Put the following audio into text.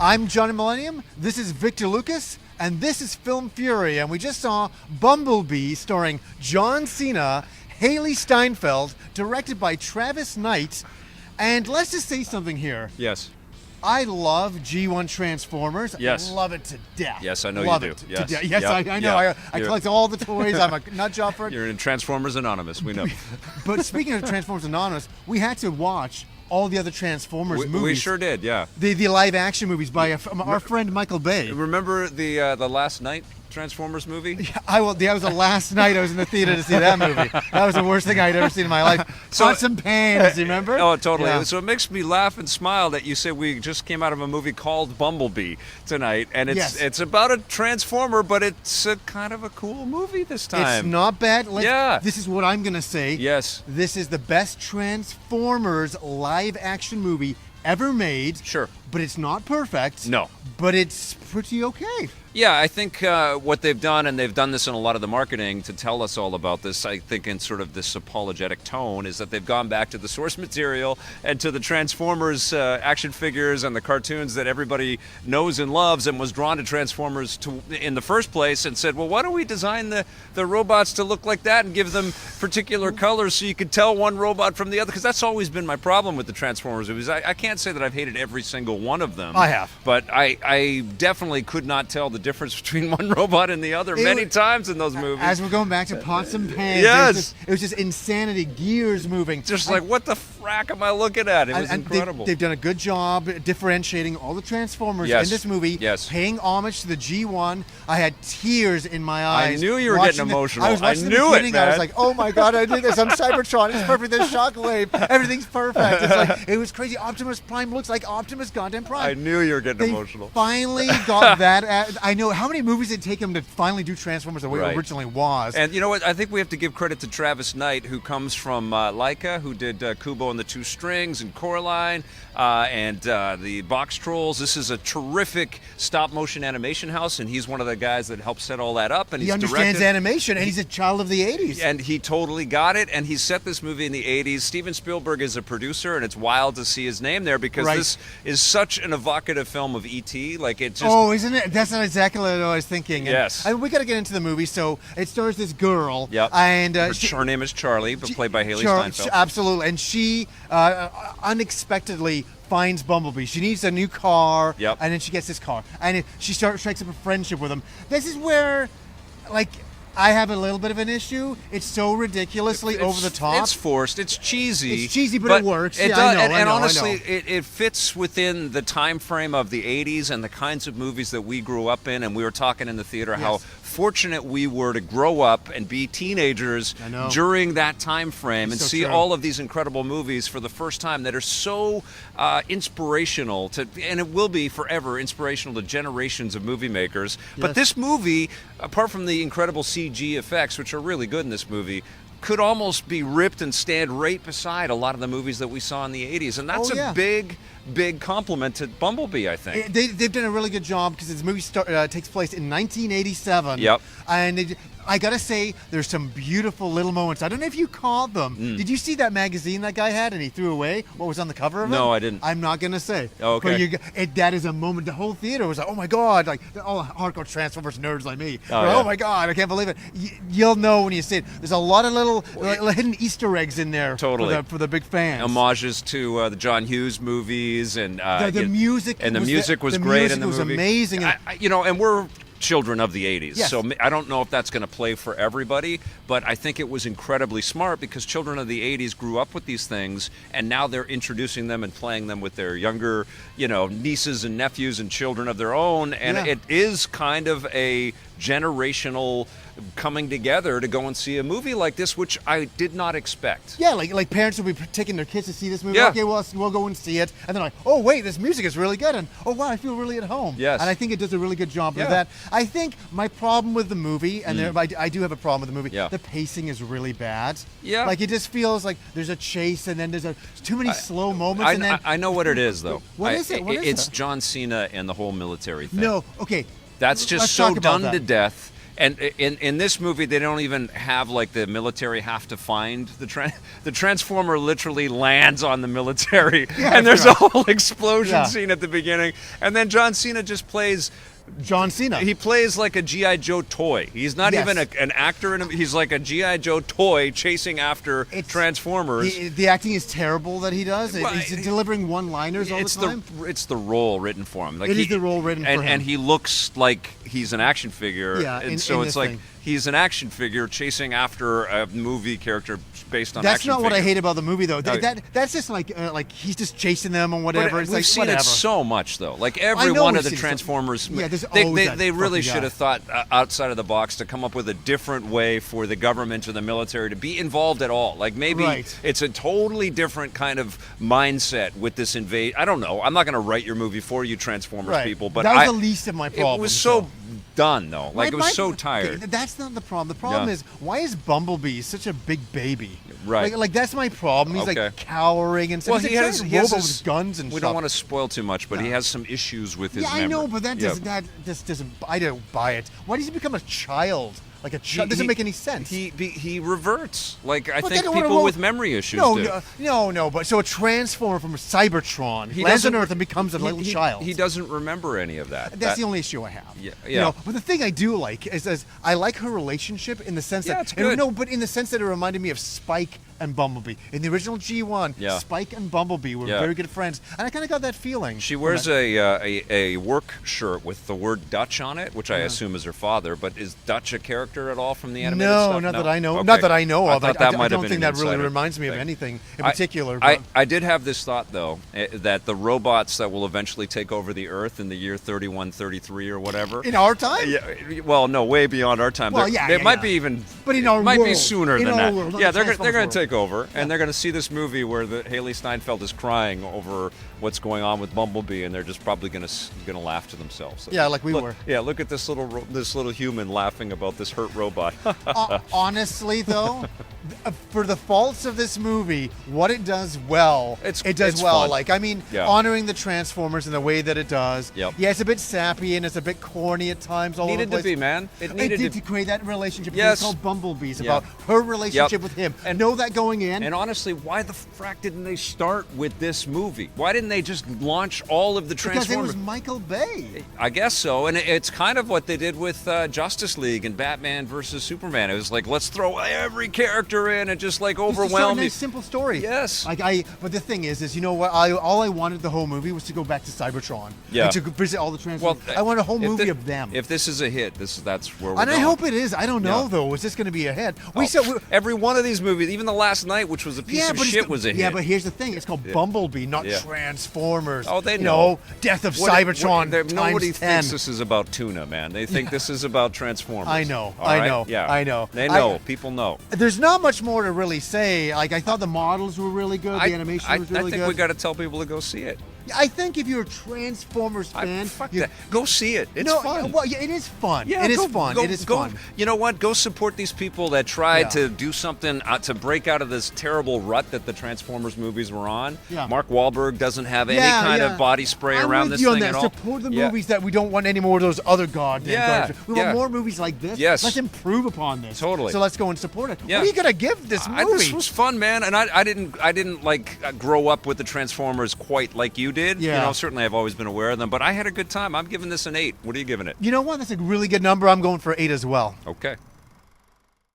I'm Johnny Millennium. This is Victor Lucas, and this is Film Fury. And we just saw Bumblebee, starring John Cena, Hailee Steinfeld, directed by Travis Knight. And let's just say something here. Yes. I love G1 Transformers. Yes. I love it to death. Yes, I know love you do. It Yes, to death. Yes, yep. I know. Yep. I collect all the toys. I'm a nut job for it. You're in Transformers Anonymous. We know. But speaking of Transformers Anonymous, we had to watch all the other Transformers movies. We sure did, yeah. The live action movies by our friend Michael Bay. Remember the Last Night Transformers movie? Yeah, that was the last night I was in the theater to see that movie. That was the worst thing I'd ever seen in my life. Pots and pans, you remember? Oh, totally. Yeah. So it makes me laugh and smile that you said we just came out of a movie called Bumblebee tonight, and it's about a Transformer, but it's a kind of a cool movie this time. It's not bad. Yeah. This is what I'm going to say. Yes. This is the best Transformers live action movie ever made. Sure. But it's not perfect. No. But it's pretty okay. Yeah, I think what they've done, and they've done this in a lot of the marketing to tell us all about this, I think in sort of this apologetic tone, is that they've gone back to the source material and to the Transformers action figures and the cartoons that everybody knows and loves and was drawn to Transformers in the first place, and said, well, why don't we design the robots to look like that and give them particular colors so you could tell one robot from the other? Because that's always been my problem with the Transformers movies. I can't say that I've hated every single one of them. I have. But I definitely could not tell the difference between one robot and the other many times in those movies. As we're going back to pots and pans, yes. it was just insanity, gears moving. Just like, what the frack am I looking at? It was incredible. They've done a good job differentiating all the Transformers Yes. in this movie, Yes. paying homage to the G1. I had tears in my eyes. I knew you were getting emotional. I was watching the beginning, I was like, oh my God, I did this. I'm Cybertron. It's perfect. There's Shockwave. Everything's perfect. It's like, it was crazy. Optimus Prime looks like Optimus goddamn Prime. I knew you were getting They emotional. finally got that. I know how many movies it take him to finally do Transformers the way it originally was. And you know what? I think we have to give credit to Travis Knight, who comes from Laika, who did Kubo and the Two Strings and Coraline and the Box Trolls. This is a terrific stop-motion animation house, and he's one of the guys that helped set all that up. And he understands animation, and he's a child of the 80s. And he totally got it, and he set this movie in the 80s. Steven Spielberg is a producer, and it's wild to see his name there because this is such an evocative film of E.T. Like, it just... Oh, isn't it? That's not exactly what I was thinking. Yes. And we got to get into the movie. So it stars this girl. Yep. And her name is Charlie, but played by Hailee Steinfeld. Absolutely. And she unexpectedly finds Bumblebee. She needs a new car. Yep. And then she gets this car. And she strikes up a friendship with him. This is where, like, I have a little bit of an issue. It's so ridiculously over the top. It's forced. It's cheesy. It's cheesy, but it works. It Yeah, does. I know, and I know, honestly, I know. it fits within the time frame of the 80s and the kinds of movies that we grew up in. And we were talking in the theater how fortunate we were to grow up and be teenagers during that time frame and see all of these incredible movies for the first time that are so inspirational to, and it will be forever inspirational to generations of movie makers. But this movie, apart from the incredible CG effects, which are really good in this movie, could almost be ripped and stand right beside a lot of the movies that we saw in the 80s. And that's a big compliment to Bumblebee, I think. They've done a really good job because this movie takes place in 1987. Yep. And I got to say, there's some beautiful little moments. I don't know if you caught them. Did you see that magazine that guy had and he threw away what was on the cover of it? No, I didn't. I'm not going to say. Oh, okay. But that is a moment. The whole theater was like, oh my God, like all hardcore Transformers nerds like me. Oh my God, I can't believe it. You'll know when you see it. There's a lot of little hidden Easter eggs in there for the big fans. Homages to the John Hughes movies and the music. And the music was great in the movie. The music was amazing. And we're children of the 80s. Yes. So I don't know if that's going to play for everybody, but I think it was incredibly smart because children of the 80s grew up with these things, and now they're introducing them and playing them with their younger, nieces and nephews and children of their own, and it is kind of a generational coming together to go and see a movie like this, which I did not expect. Yeah, like parents will be taking their kids to see this movie. Yeah. Okay, we'll go and see it. And they're like, oh, wait, this music is really good. And, oh, wow, I feel really at home. Yes. And I think it does a really good job of that. I think my problem with the movie, and I do have a problem with the movie, the pacing is really bad. Yeah. Like, it just feels like there's a chase, and then there's too many slow moments. I know what it is, though. What is it? It's John Cena and the whole military thing. No, okay. That's just Let's so talk about done to death. And in this movie, they don't even have like the military have to find the Transformer. Literally lands on the military, and there's a whole explosion scene at the beginning. And then John Cena just plays John Cena. He plays like a G.I. Joe toy. He's not even an actor in him. He's like a G.I. Joe toy chasing after Transformers. The acting is terrible that he does. He's delivering one-liners all the time. It's the role written for him. Like it is the role written for him. And he looks like he's an action figure. Yeah, and so it's like he's an action figure chasing after a movie character based on That's action not what figure. I hate about the movie, though. That's just like he's just chasing them or whatever. It's we've like, seen whatever. it so much, though. Like every one of the Transformers, they really should have thought outside of the box to come up with a different way for the government or the military to be involved at all. Like maybe it's a totally different kind of mindset with this invasion. I don't know. I'm not going to write your movie for you, Transformers people, but that was the least of my problems. It was so done, though. Like it was so tired. That's not the problem. The problem is, why is Bumblebee such a big baby? Right. Like that's my problem. He's like cowering and stuff. Well, he's a robot with guns and we stuff. don't want to spoil too much, but he has some issues with his memory. I know, but that doesn't. I don't buy it. Why does he become a child? Like a child doesn't make any sense. He reverts. Like I think people with memory issues do. No. But so a transformer from a Cybertron lands on Earth and becomes a little child. He doesn't remember any of that. That's the only issue I have. Yeah. You know, but the thing I do like is I like her relationship in the sense that it's good. No, but in the sense that it reminded me of Spike and Bumblebee. In the original G1, Spike and Bumblebee were very good friends, and I kind of got that feeling. She wears a work shirt with the word Dutch on it, which I assume is her father. But is Dutch a character at all from the animated stuff? No, not that I know. Okay. Not that I know of. I don't think that really reminds me of anything in particular. I did have this thought, though, that the robots that will eventually take over the Earth in the year 3133 or whatever. In our time? Yeah. Well, no, way beyond our time. Well, it might be even. But in our might world, be sooner than that. World, yeah, they're going to take over, and they're going to see this movie where Hailee Steinfeld is crying over what's going on with Bumblebee, and they're just probably going to laugh to themselves. Yeah, like we were. Yeah, look at this little human laughing about this hurt robot. Honestly, though, for the faults of this movie, what it does well, it does well. Fun. Like, I mean, honoring the Transformers in the way that it does. Yep. Yeah, it's a bit sappy and it's a bit corny at times. All Needed over the place. To be, man. It needed to create that relationship. Yes. It's called Bumblebees, about her relationship with him. And know that going in. And honestly, why the frack didn't they start with this movie? Why didn't they just launch all of the Transformers? Because it was Michael Bay. I guess so. And it's kind of what they did with Justice League and Batman versus Superman. It was like, let's throw every character in and just like overwhelm you. Simple story. Yes. But the thing is you know what? All I wanted the whole movie was to go back to Cybertron. Yeah. And to visit all the Transformers. I want a whole movie of them. If this is a hit, that's where we're going. And I hope it is. I don't know though. Is this going to be a hit? Every one of these movies, even the last night, which was a piece of shit, was a hit. Yeah, but here's the thing. It's called Bumblebee, not Transformers. Oh, they know. Death of Cybertron. Nobody times 10. thinks this is about tuna, man. They think this is about Transformers. I know. Yeah. I know. They know. People know. There's not much more to really say. Like, I thought the models were really good. The animation was really good. I think we got to tell people to go see it. I think if you're a Transformers fan, go see it. It's fun. Well, yeah, it is fun. It is fun. It is fun. You know what? Go support these people that tried to do something to break out of this terrible rut that the Transformers movies were on. Yeah. Mark Wahlberg doesn't have any kind of body spray around this thing at all. Support the movies that we don't want any more of those other goddamn garbage. We want more movies like this. Yes. Let's improve upon this. Totally. So let's go and support it. Yeah. What are you gonna give this movie? This was fun, man, and I didn't like grow up with the Transformers quite like you did. Yeah. You know, certainly I've always been aware of them, but I had a good time. I'm giving this an 8. What are you giving it? You know what? That's a really good number. I'm going for 8 as well. Okay.